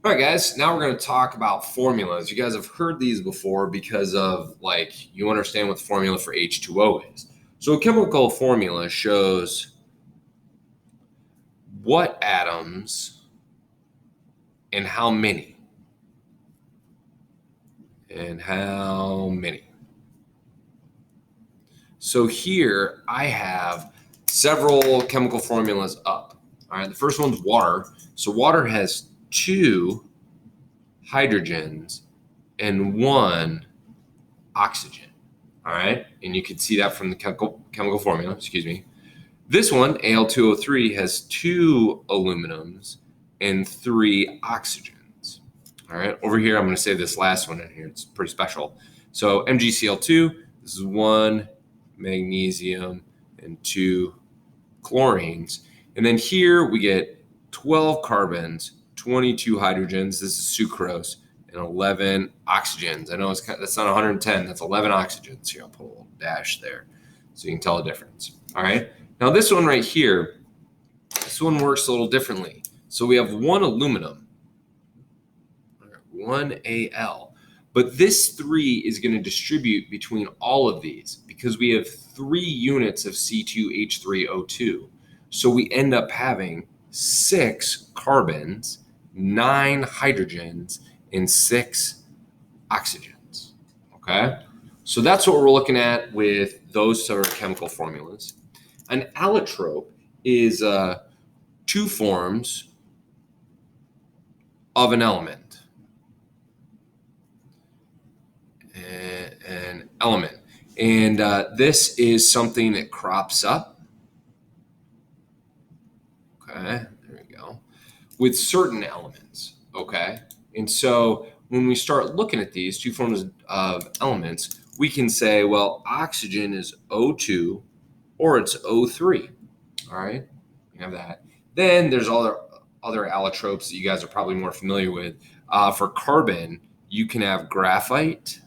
All right, guys, now we're going to talk about formulas. You guys have heard these before because of, you understand what the formula for H2O is. So a chemical formula shows what atoms and how many. And how many. So here I have several chemical formulas up. All right, the first one's water. So water has 2 hydrogens and 1 oxygen. All right, and you can see that from the chemical formula, excuse me. This one, Al2O3, has 2 aluminums and 3 oxygens. All right, over here, I'm going to say this last one in here. It's pretty special. So MgCl2, this is 1 magnesium and 2 chlorines. And then here we get 12 carbons, 22 hydrogens. This is sucrose. And 11 oxygens. I know that's not 110. That's 11 oxygens. Here, I'll put a little dash there so you can tell the difference. All right. Now this one right here, this one works a little differently. So we have 1 aluminum, 1 Al, but this 3 is going to distribute between all of these because we have 3 units of C2H3O2. So we end up having 6 carbons, 9 hydrogens, and 6 oxygens. Okay, so that's what we're looking at with those sort of chemical formulas. An allotrope is 2 forms of an element. An element. And this is something that crops up. Okay, there we go. With certain elements. Okay. And so when we start looking at these 2 forms of elements, we can say, well, oxygen is O2 or it's O3. All right, we have that. Then there's other allotropes that you guys are probably more familiar with. For carbon, you can have graphite.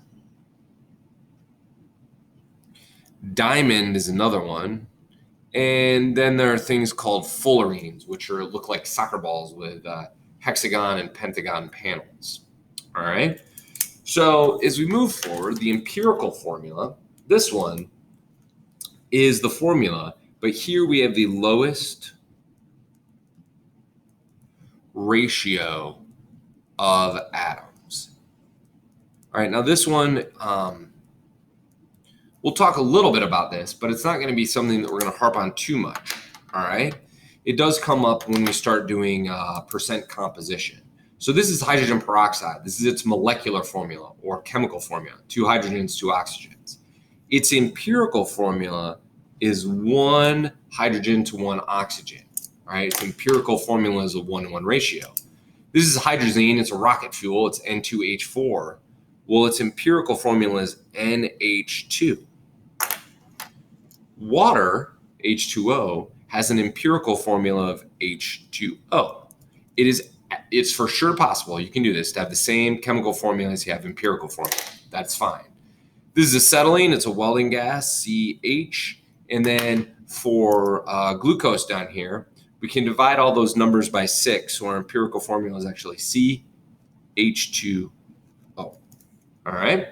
Diamond is another one. And then there are things called fullerenes, which look like soccer balls with hexagon and pentagon panels. All right. So as we move forward, the empirical formula, this one is the formula, but here we have the lowest ratio of atoms. All right. Now this one, we'll talk a little bit about this, but it's not going to be something that we're going to harp on too much. All right. It does come up when we start doing percent composition. So this is hydrogen peroxide. This is its molecular formula or chemical formula, 2 hydrogens, 2 oxygens. Its empirical formula is 1 hydrogen to 1 oxygen. All right. Its empirical formula is a 1-to-1 ratio. This is hydrazine. It's a rocket fuel. It's N2H4. Well, its empirical formula is NH2. Water, H2O, has an empirical formula of H2O. It's for sure possible, you can do this, to have the same chemical formula as you have empirical formula. That's fine. This is acetylene. It's a welding gas, CH. And then for glucose down here, we can divide all those numbers by 6. So our empirical formula is actually CH2O. All right.